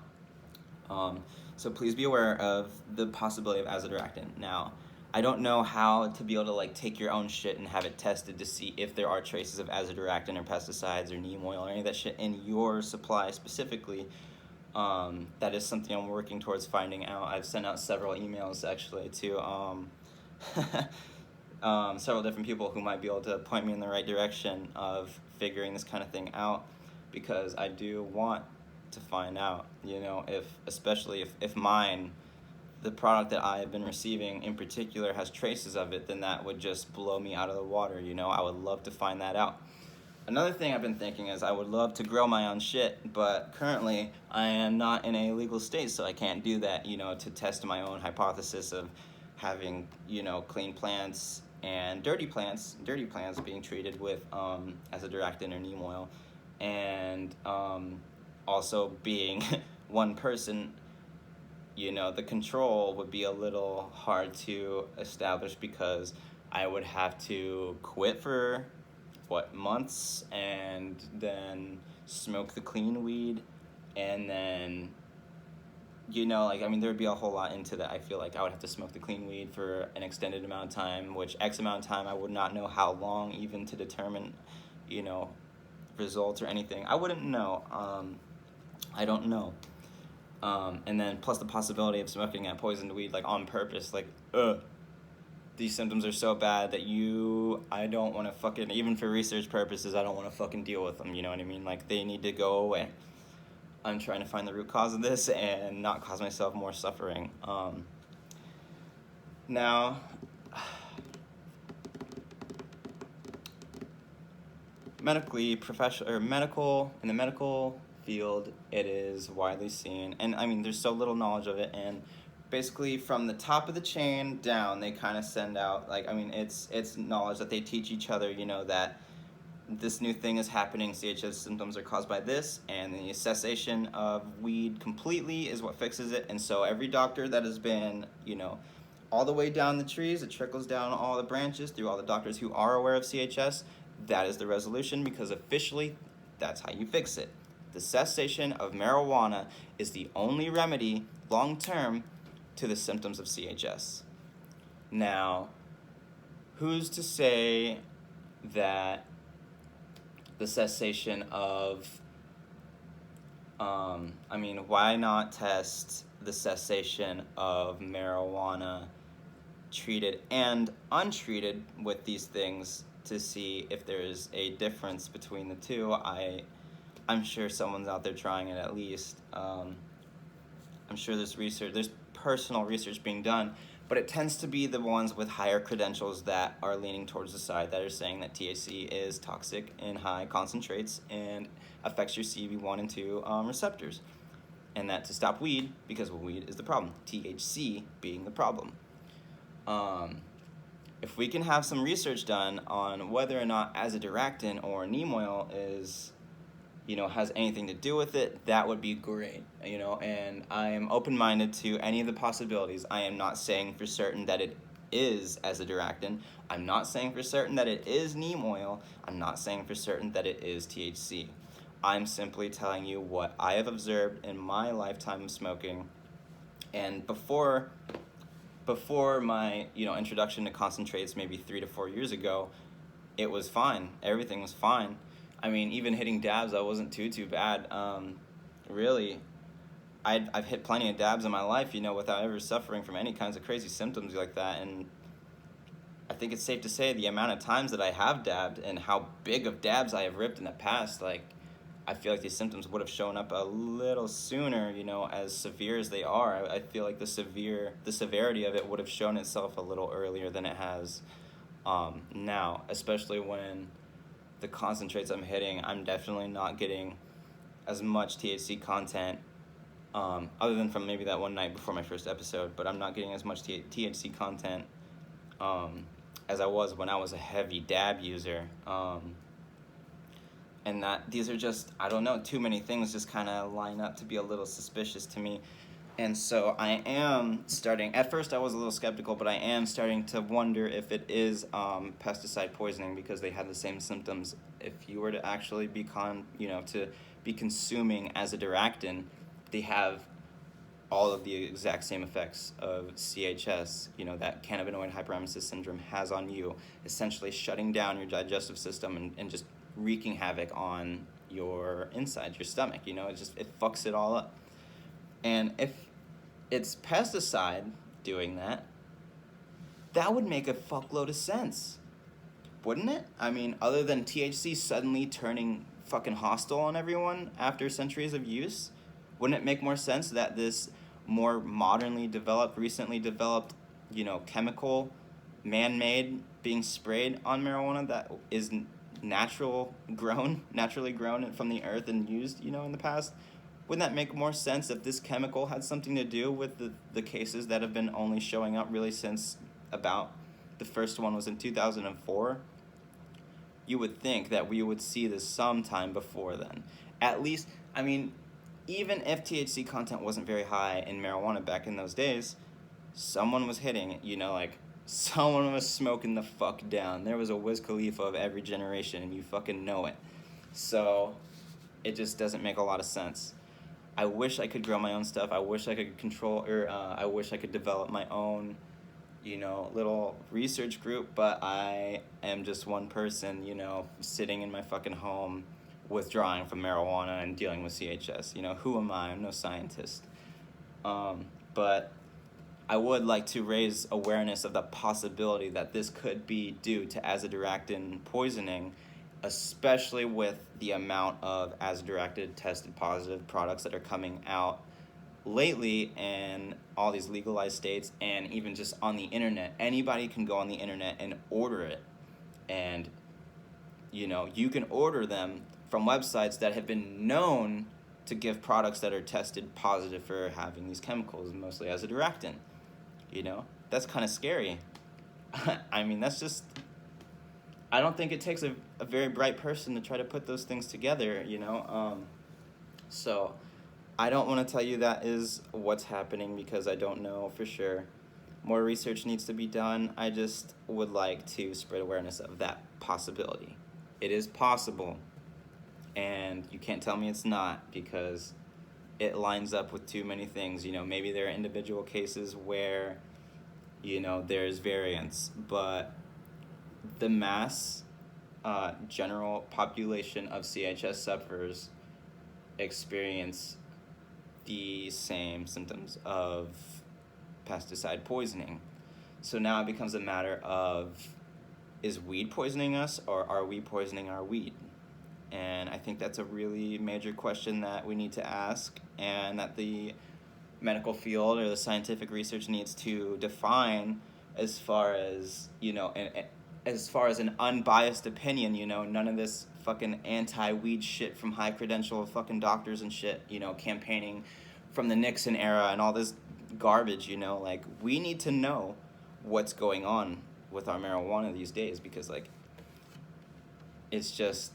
So please be aware of the possibility of Azadirachtin. Now, I don't know how to be able to like take your own shit and have it tested to see if there are traces of azadirachtin or pesticides or neem oil or any of that shit in your supply specifically. That is something I'm working towards finding out. I've sent out several emails actually to several different people who might be able to point me in the right direction of figuring this kind of thing out, because I do want to find out, you know, especially if mine, the product that I have been receiving in particular, has traces of it, then that would just blow me out of the water, you know. I would love to find that out. Another thing I've been thinking is I would love to grow my own shit, but currently I am not in a legal state, so I can't do that, you know, to test my own hypothesis of having, you know, clean plants and dirty plants being treated with azadirachtin or neem oil, and also being one person. You know, the control would be a little hard to establish because I would have to quit for months, and then smoke the clean weed, and then, you know, like, I mean, there would be a whole lot into that. I feel like I would have to smoke the clean weed for an extended amount of time, which X amount of time I would not know how long even to determine, you know, results or anything. I wouldn't know. I don't know. And then plus the possibility of smoking that poisoned weed like on purpose, like, these symptoms are so bad that I don't want to fucking, even for research purposes, I don't want to fucking deal with them, you know what I mean? Like, they need to go away. I'm trying to find the root cause of this and not cause myself more suffering. Now, medically, in the medical field, it is widely seen, and I mean, there's so little knowledge of it, and basically from the top of the chain down, they kind of send out, like, I mean, it's knowledge that they teach each other, you know, that this new thing is happening, CHS symptoms are caused by this, and the cessation of weed completely is what fixes it. And so every doctor that has been, you know, all the way down the trees, it trickles down all the branches through all the doctors who are aware of CHS, that is the resolution, because officially that's how you fix it. The cessation of marijuana is the only remedy long term to the symptoms of CHS. Now, who's to say that the cessation of, I mean, why not test the cessation of marijuana treated and untreated with these things to see if there's a difference between the two? I'm sure someone's out there trying it at least. I'm sure there's personal research being done, but it tends to be the ones with higher credentials that are leaning towards the side that are saying that THC is toxic in high concentrates and affects your CB1 and 2 receptors, and that to stop weed, because weed is the problem, THC being the problem. If we can have some research done on whether or not azadirachtin or neem oil is, you know, has anything to do with it, that would be great, you know, and I am open-minded to any of the possibilities. I am not saying for certain that it is azadirachtin. I'm not saying for certain that it is neem oil. I'm not saying for certain that it is THC. I'm simply telling you what I have observed in my lifetime of smoking, and before my, you know, introduction to concentrates maybe 3 to 4 years ago, it was fine. Everything was fine. I mean, even hitting dabs, I wasn't too bad. Really, I've hit plenty of dabs in my life, you know, without ever suffering from any kinds of crazy symptoms like that. And I think it's safe to say the amount of times that I have dabbed and how big of dabs I have ripped in the past, like, I feel like these symptoms would have shown up a little sooner, you know, as severe as they are. I feel like the severity of it would have shown itself a little earlier than it has now, especially when the concentrates I'm hitting, I'm definitely not getting as much THC content, other than from maybe that one night before my first episode, but I'm not getting as much THC content as I was when I was a heavy dab user. And that these are just, I don't know, too many things just kind of line up to be a little suspicious to me. And so I am starting, at first I was a little skeptical, but I am starting to wonder if it is pesticide poisoning, because they have the same symptoms. If you were to actually be consuming azadirachtin, they have all of the exact same effects of CHS, that cannabinoid hyperemesis syndrome has on you, essentially shutting down your digestive system and just wreaking havoc on your insides, your stomach. It fucks it all up. And if it's pesticide doing that, that would make a fuckload of sense, wouldn't it? I mean, other than THC suddenly turning fucking hostile on everyone after centuries of use, wouldn't it make more sense that this more modernly developed, recently developed, chemical, man-made, being sprayed on marijuana that is naturally grown from the earth and used, in the past? Wouldn't that make more sense if this chemical had something to do with the cases that have been only showing up really since about the first one was in 2004? You would think that we would see this sometime before then. At least, I mean, even if THC content wasn't very high in marijuana back in those days, someone was hitting it, someone was smoking the fuck down. There was a Wiz Khalifa of every generation, and you fucking know it. So, it just doesn't make a lot of sense. I wish I could grow my own stuff. I wish I could I wish I could develop my own, little research group, but I am just one person, sitting in my fucking home withdrawing from marijuana and dealing with CHS. Who am I? I'm no scientist. But I would like to raise awareness of the possibility that this could be due to Azadirachtin poisoning, especially with the amount of Azadirachtin tested positive products that are coming out lately in all these legalized states, and even just on the internet. Anybody can go on the internet and order it, and you can order them from websites that have been known to give products that are tested positive for having these chemicals, mostly Azadirachtin. That's kind of scary. I mean, that's just, I don't think it takes a very bright person to try to put those things together, so I don't want to tell you that is what's happening because I don't know for sure. More research needs to be done. I just would like to spread awareness of that possibility. It is possible, and you can't tell me it's not because it lines up with too many things. Maybe there are individual cases where, there's variance, but the mass general population of CHS sufferers experience the same symptoms of pesticide poisoning. So now it becomes a matter of, is weed poisoning us or are we poisoning our weed? And I think that's a really major question that we need to ask, and that the medical field or the scientific research needs to define as far as, as far as an unbiased opinion, none of this fucking anti-weed shit from high credential fucking doctors and shit, campaigning from the Nixon era and all this garbage, like, we need to know what's going on with our marijuana these days, because like it's just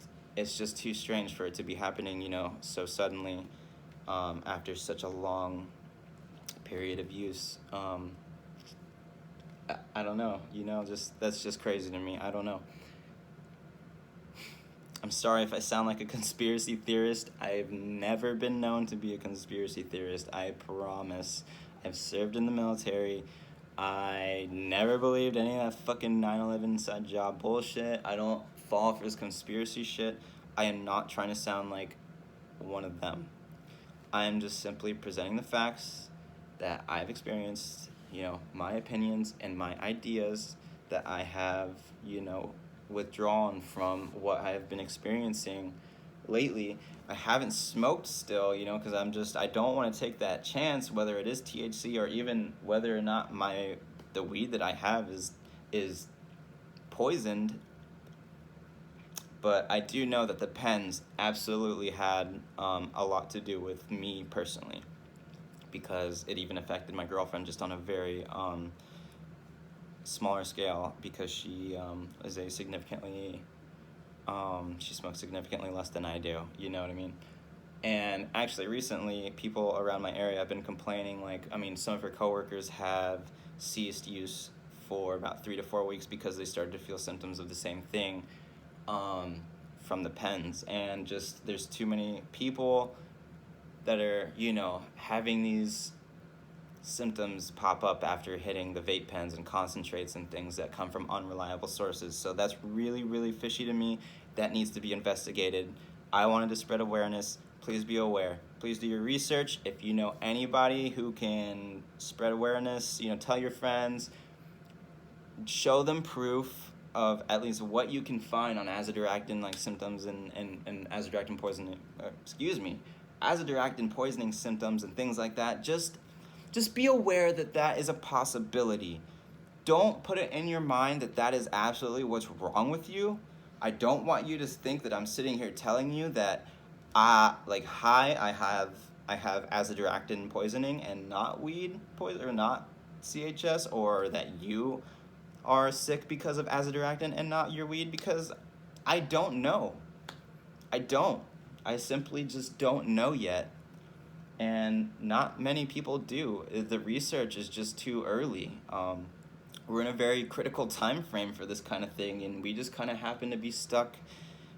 too strange for it to be happening, so suddenly, after such a long period of use. I don't know, that's just crazy to me. I don't know. I'm sorry if I sound like a conspiracy theorist. I've never been known to be a conspiracy theorist, I promise. I've served in the military. I never believed any of that fucking 9/11 inside job bullshit. I don't fall for this conspiracy shit. I am not trying to sound like one of them. I am just simply presenting the facts that I've experienced, my opinions and my ideas that I have, withdrawn from what I have been experiencing lately. I haven't smoked still, because I don't want to take that chance, whether it is THC or even whether or not the weed that I have is poisoned. But I do know that the pens absolutely had a lot to do with me personally, because it even affected my girlfriend just on a very smaller scale, because she is a significantly, she smokes significantly less than I do, you know what I mean? And actually recently, people around my area have been complaining, some of her coworkers have ceased use for about 3 to 4 weeks because they started to feel symptoms of the same thing from the pens. And just, there's too many people that are, having these symptoms pop up after hitting the vape pens and concentrates and things that come from unreliable sources. So that's really, really fishy to me. That needs to be investigated. I wanted to spread awareness. Please be aware. Please do your research. If you know anybody who can spread awareness, tell your friends. Show them proof of at least what you can find on azadirachtin like symptoms and azadirachtin poisoning. Azadirachtin poisoning symptoms and things like that. Just be aware that that is a possibility. Don't put it in your mind that that is absolutely what's wrong with you. I don't want you to think that I'm sitting here telling you that I have azadirachtin poisoning and not weed poison or not CHS, or that you are sick because of azadirachtin and not your weed, because I don't know. I simply just don't know yet. And not many people do. The research is just too early. We're in a very critical time frame for this kind of thing, and we just kind of happen to be stuck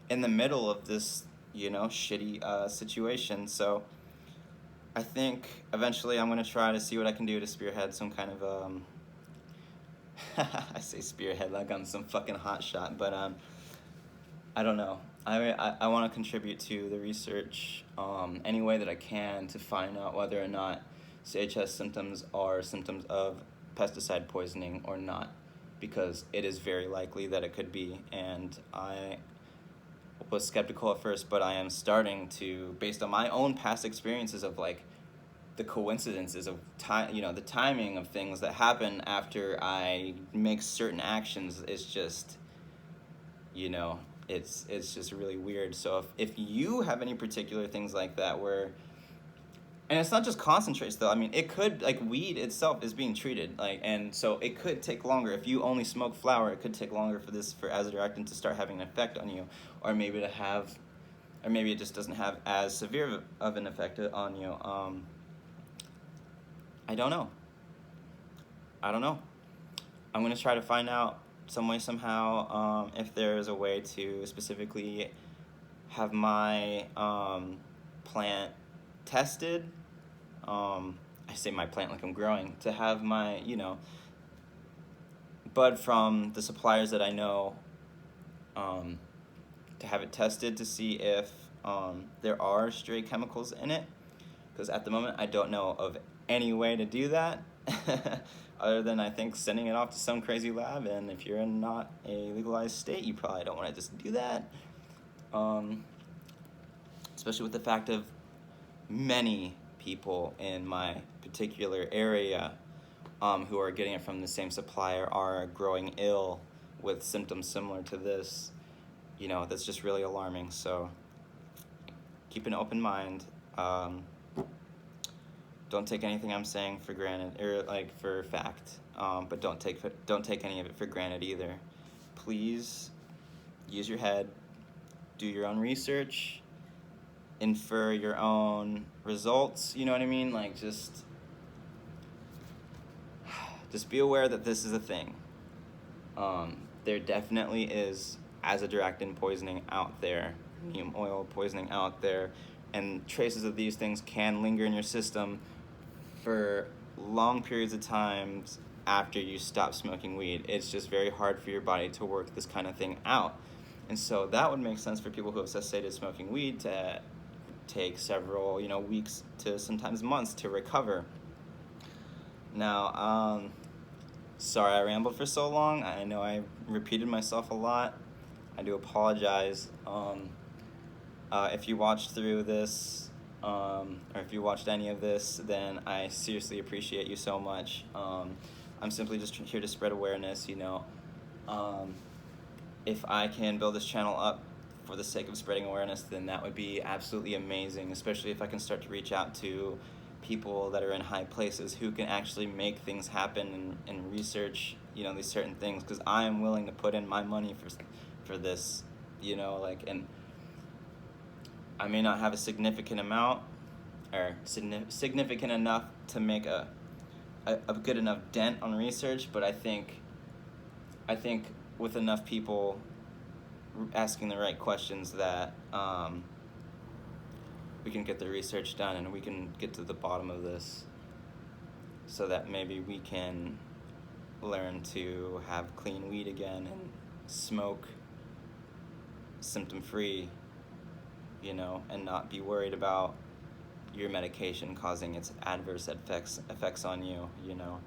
in the middle of this, shitty situation. So I think eventually I'm going to try to see what I can do to spearhead some kind of I say spearhead like I'm some fucking hotshot, but I don't know. I want to contribute to the research any way that I can to find out whether or not CHS symptoms are symptoms of pesticide poisoning or not, because it is very likely that it could be. And I was skeptical at first, but I am starting to, based on my own past experiences of like the coincidences of time, the timing of things that happen after I make certain actions is just, it's just really weird. So if you have any particular things like that where, and it's not just concentrates though, I mean, it could, like weed itself is being treated, and so it could take longer. If you only smoke flower, it could take longer for azadirachtin to start having an effect on you, or maybe it just doesn't have as severe of an effect on you. I don't know. I'm going to try to find out some way, somehow, if there is a way to specifically have my plant tested. I say my plant like I'm growing. To have my, bud from the suppliers that I know, to have it tested to see if there are stray chemicals in it. Because at the moment, I don't know of any way to do that other than I think sending it off to some crazy lab. And if you're in not a legalized state, you probably don't want to just do that, especially with the fact of many people in my particular area who are getting it from the same supplier are growing ill with symptoms similar to this. That's just really alarming. So keep an open mind. Don't take anything I'm saying for granted, or like for fact, but don't take any of it for granted either. Please use your head, do your own research, infer your own results. You know what I mean? Like just be aware that this is a thing. There definitely is azadirachtin poisoning out there, neem oil poisoning out there, and traces of these things can linger in your system for long periods of time after you stop smoking weed. It's just very hard for your body to work this kind of thing out. And so that would make sense for people who have cessated smoking weed to take several, weeks to sometimes months to recover. Now, sorry I rambled for so long. I know I repeated myself a lot. I do apologize. If you watched through this, or if you watched any of this, then I seriously appreciate you so much. I'm simply just here to spread awareness, If I can build this channel up for the sake of spreading awareness, then that would be absolutely amazing, especially if I can start to reach out to people that are in high places who can actually make things happen and research, these certain things, because I am willing to put in my money for this, and I may not have a significant amount or significant enough to make a good enough dent on research, but I think with enough people asking the right questions that we can get the research done and we can get to the bottom of this. so that maybe we can learn to have clean weed again and smoke symptom-free, you know, and not be worried about your medication causing its adverse effects on you, you know.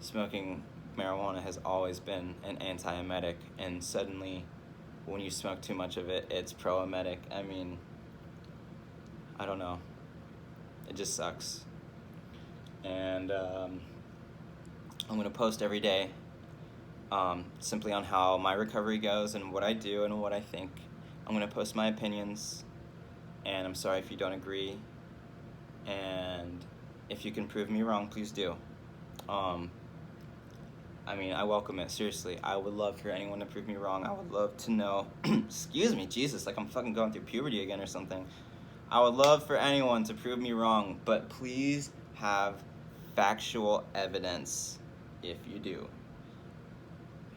Smoking marijuana has always been an antiemetic, and suddenly when you smoke too much of it, it's pro-emetic. I mean, I don't know. It just sucks. And I'm going to post every day simply on how my recovery goes and what I do and what I think. I'm going to post my opinions, and I'm sorry if you don't agree. And if you can prove me wrong, please do. I mean, I welcome it, seriously. I would love for anyone to prove me wrong. I would love to know, excuse me, Jesus, like I'm fucking going through puberty again or something. I would love for anyone to prove me wrong, but please have factual evidence if you do.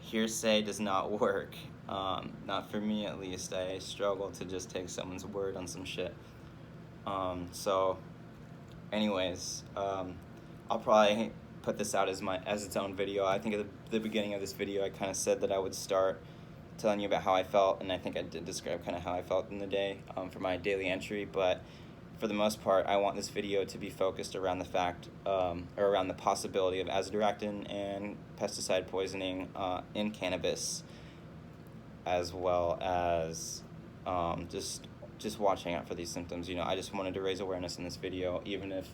Hearsay does not work. Not for me, at least. I struggle to just take someone's word on some shit. So, anyways, I'll probably put this out as its own video. I think at the beginning of this video I kind of said that I would start telling you about how I felt, and I think I did describe kind of how I felt in the day for my daily entry, but for the most part I want this video to be focused around the fact, or around the possibility of Azadirachtin and pesticide poisoning in cannabis, as well as just watching out for these symptoms. You know, I just wanted to raise awareness in this video, even if,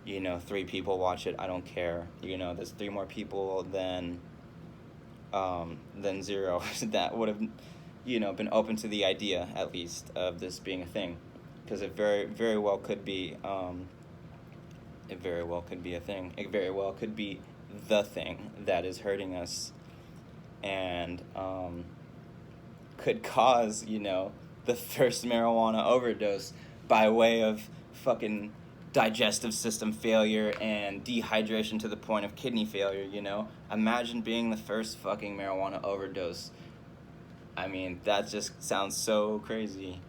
you know, 3 people watch it, I don't care. You know, there's 3 more people than 0 that would have, you know, been open to the idea, at least, of this being a thing, because it very well could be, it very well could be a thing. It very well could be the thing that is hurting us, and could cause, you know, the first marijuana overdose by way of fucking digestive system failure and dehydration to the point of kidney failure, you know? Imagine being the first fucking marijuana overdose. I mean, that just sounds so crazy,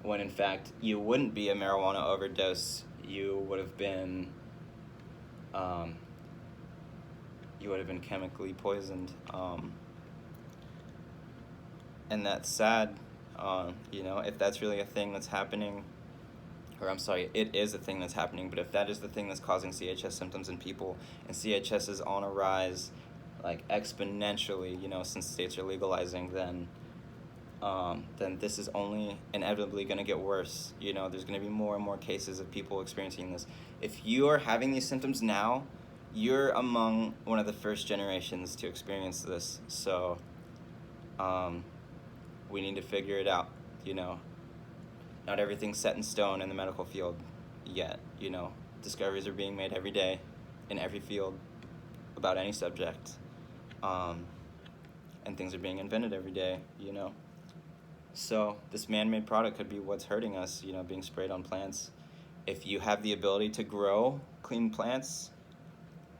when in fact you wouldn't be a marijuana overdose. You would have been chemically poisoned, and that's sad. You know, if that's really a thing that's happening, or I'm sorry, it is a thing that's happening, but if that is the thing that's causing CHS symptoms in people, and CHS is on a rise, like exponentially, you know, since states are legalizing, then this is only inevitably going to get worse. You know, there's going to be more and more cases of people experiencing this. If you are having these symptoms now, you're among one of the first generations to experience this. So, we need to figure it out, you know. Not everything's set in stone in the medical field yet, you know. Discoveries are being made every day in every field about any subject. And things are being invented every day, you know. So this man-made product could be what's hurting us, you know, being sprayed on plants. If you have the ability to grow clean plants,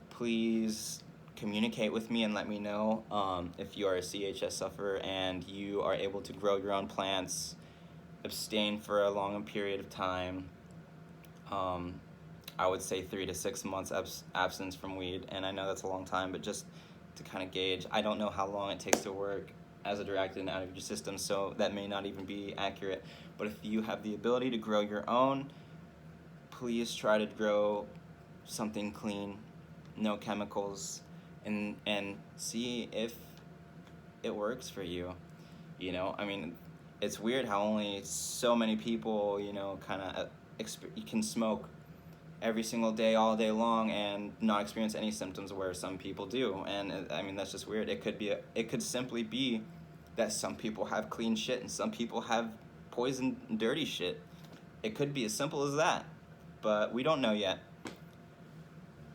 please communicate with me and let me know if you are a CHS sufferer and you are able to grow your own plants. Abstain for a long period of time. I would say 3 to 6 months absence from weed, and I know that's a long time, but just to kind of gauge, I don't know how long it takes to work Azadirachtin out of your system, so that may not even be accurate. But if you have the ability to grow your own, please try to grow something clean, no chemicals, and see if it works for you. You know, I mean, it's weird how only so many people, you know, kind of can smoke every single day, all day long, and not experience any symptoms, where some people do. And I mean, that's just weird. It could simply be that some people have clean shit and some people have poison, dirty shit. It could be as simple as that, but we don't know yet.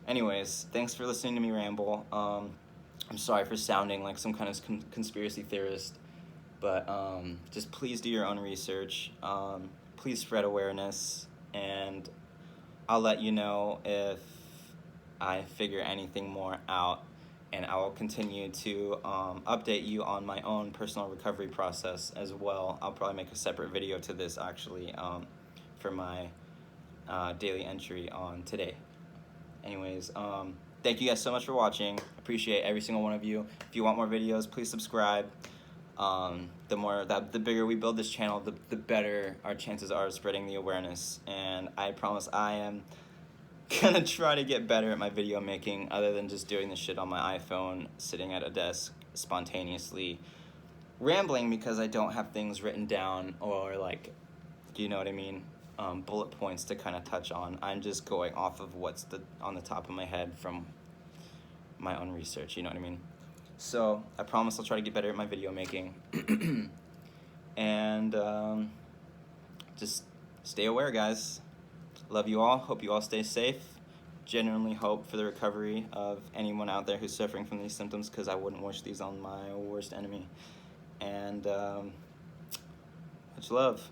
Anyways, thanks for listening to me ramble. I'm sorry for sounding like some kind of conspiracy theorist, but just please do your own research. Please spread awareness, and I'll let you know if I figure anything more out, and I will continue to update you on my own personal recovery process as well. I'll probably make a separate video to this, actually, for my daily entry on today. anyways, thank you guys so much for watching. Appreciate every single one of you. If you want more videos, please subscribe. The bigger we build this channel, the better our chances are of spreading the awareness. And I promise I am gonna try to get better at my video making, other than just doing this shit on my iPhone, sitting at a desk, spontaneously rambling because I don't have things written down, or like, you know what I mean, bullet points to kind of touch on. I'm just going off of what's on the top of my head from my own research, you know what I mean? So I promise I'll try to get better at my video making. And just stay aware, guys. Love you all. Hope you all stay safe. Genuinely hope for the recovery of anyone out there who's suffering from these symptoms, because I wouldn't wish these on my worst enemy. And much love.